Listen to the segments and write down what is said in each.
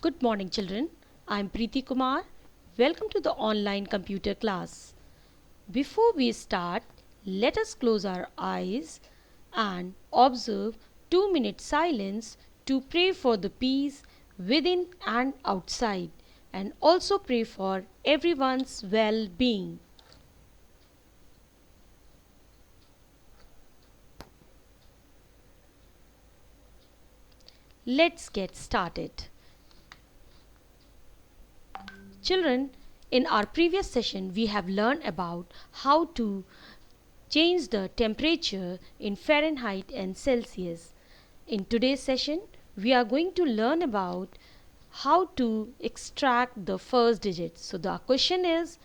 Good morning, children. I'm Preeti Kumar. Welcome to the online computer class. Before we start, let us close our eyes and observe 2 minute silence to pray for the peace within and outside, and also pray for everyone's well being. Let's get started. Children, in our previous session, we have learned about how to change the temperature in Fahrenheit and Celsius. In today's session, we are going to learn about how to extract the first digit. So the question is,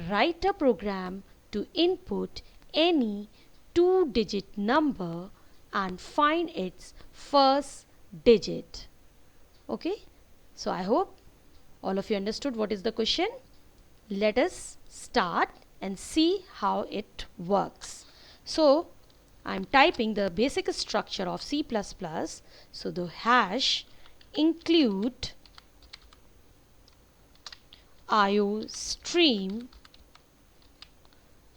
write a program to input any two-digit number and find its first digit. Okay, so I hope all of you understood what is the question. Let us start and see how it works. So I'm typing the basic structure of C++. So the hash include iostream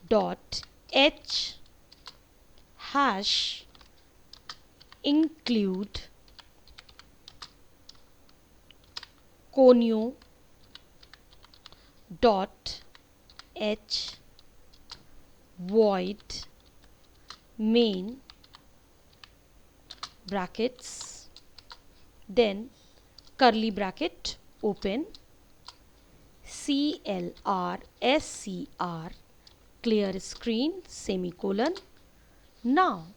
dot h hash include conio dot h void main brackets, then curly bracket open, clr clear screen semicolon. Now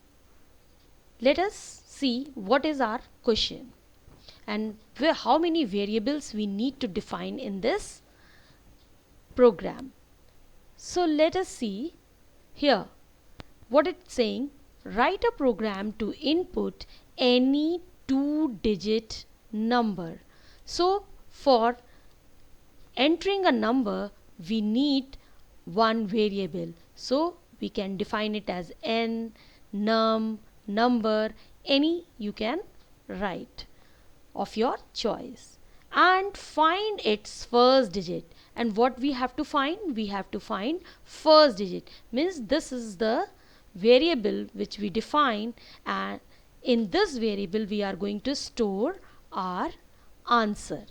let us see what is our question and how many variables we need to define in this program. So let us see here what it's saying. Write a program to input any two-digit number. So for entering a number, we need one variable. So we can define it as n, num, number, any you can write of your choice, and find its first digit. And what we have to find? We have to find first digit. Means this is the variable which we define, and in this variable we are going to store our answer.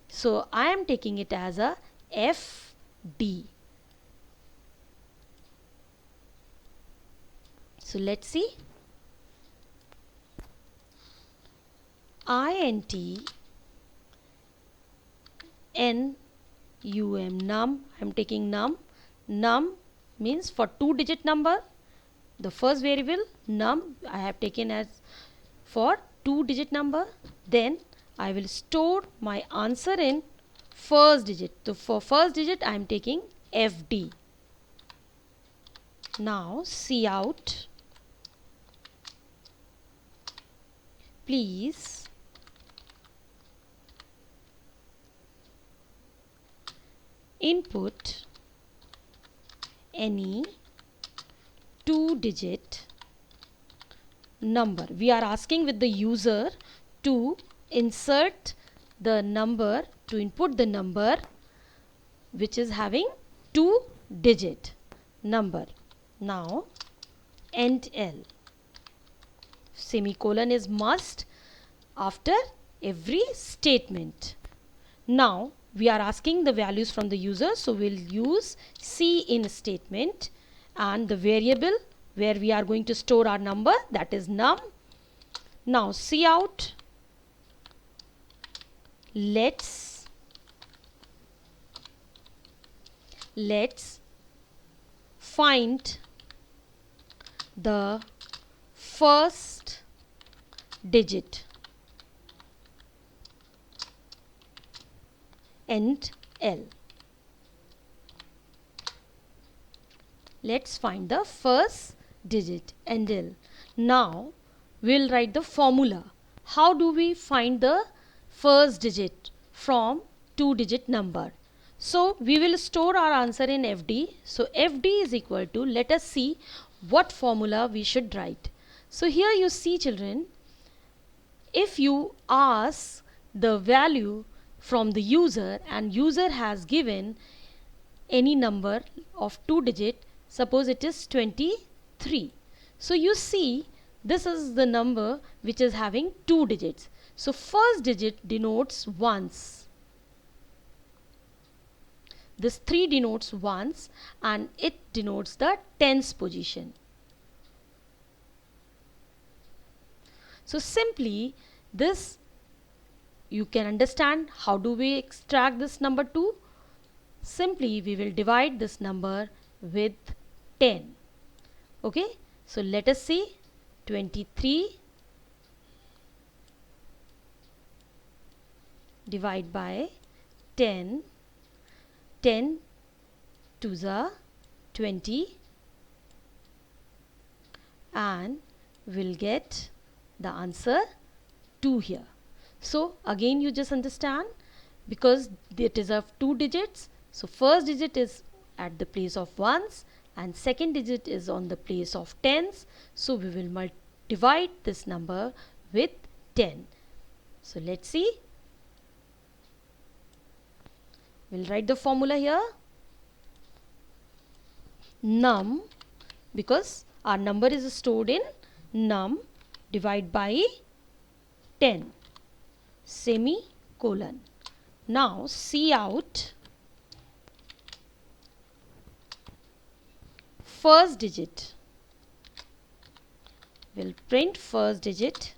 So I am taking it as a FD. So let's see. INT num, I'm taking num. Num means for two-digit number, the first variable num I have taken as for two-digit number. Then I will store my answer in first digit. So for first digit I am taking FD. Now cout, please input any two-digit number. We are asking with the user to insert the number, to input the number which is having two-digit number. Now end L. Semicolon is must after every statement. Now we are asking the values from the user, so we'll use cin statement, and the variable where we are going to store our number, that is num. Now cout, let's find the first digit, end L. Let's find the first digit, end L. Now we'll write the formula. How do we find the first digit from two-digit number? So we will store our answer in FD. So FD is equal to, let us see what formula we should write. So here you see, children, if you ask the value from the user, and user has given any number of 2 digit, suppose it is 23. So you see this is the number which is having 2 digits. So first digit denotes ones. This 3 denotes ones and it denotes the tens position. So simply this you can understand how do we extract this number 2. Simply we will divide this number with 10. Okay, so let us see 23 divide by 10. 10 to the 20 and we'll get the answer 2 here. So again you just understand, because it is of 2 digits, so first digit is at the place of ones and second digit is on the place of tens, so we will divide this number with 10. So let's see. We'll write the formula here. Num, because our number is stored in num, divide by 10, semicolon. Now Cout first digit. We'll print first digit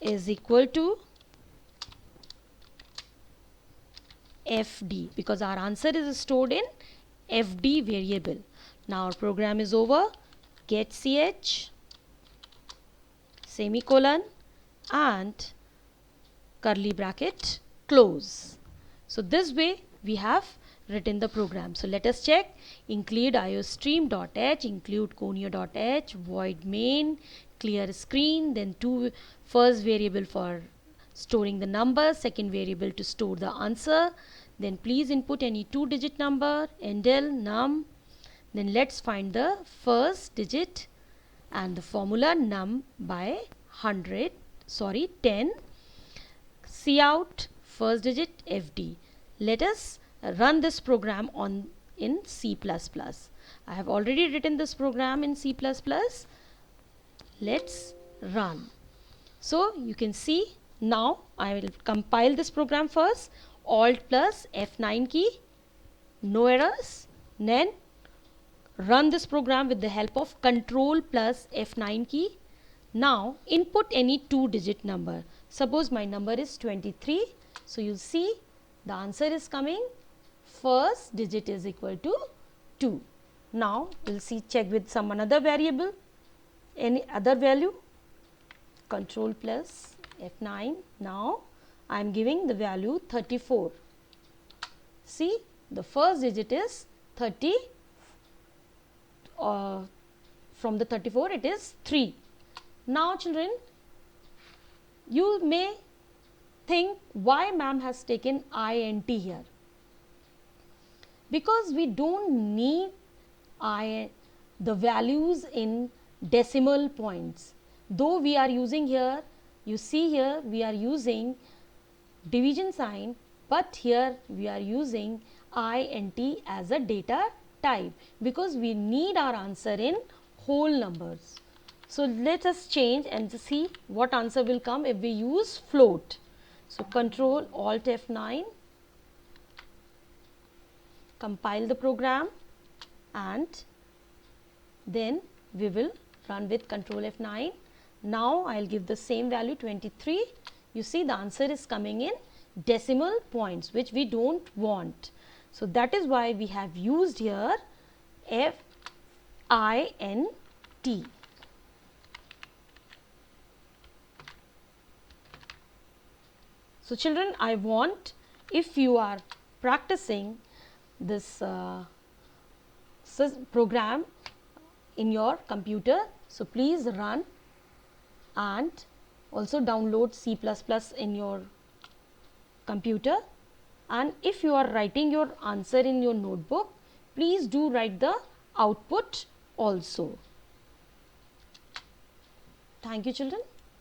is equal to FD, because our answer is stored in FD variable. Now our program is over. Get ch semicolon and curly bracket close. So this way we have written the program. So let us check. Include iostream.h, include conio.h, void main, clear screen, then first variable for storing the number, second variable to store the answer, then please input any 2 digit number, endl, num, then let's find the first digit and the formula num by 10, Cout first digit FD. Let us run this program in C++. I have already written this program in C++. Let's run. So you can see now I will compile this program first. Alt plus F9 key, no errors. Then run this program with the help of Control plus F9 key. Now input any 2 digit number. Suppose my number is 23. So you see the answer is coming. First digit is equal to 2. Now we'll see, check with some another variable, any other value. Control plus F9. Now I am giving the value 34. See, the first digit is 30. From the 34 it is 3. Now children, you may think why ma'am has taken int here. Because we don't need the values in decimal points. Though we are using here, you see here we are using division sign, but here we are using int as a data type because we need our answer in whole numbers. So let us change and see what answer will come if we use float. So Control Alt F9, compile the program, and then we will run with Control F9. Now I will give the same value 23. You see the answer is coming in decimal points, which we don't want. So that is why we have used here FINT. So children, I want, if you are practicing this program in your computer, so please run and also download C++ in your computer, and if you are writing your answer in your notebook, please do write the output also. Thank you children.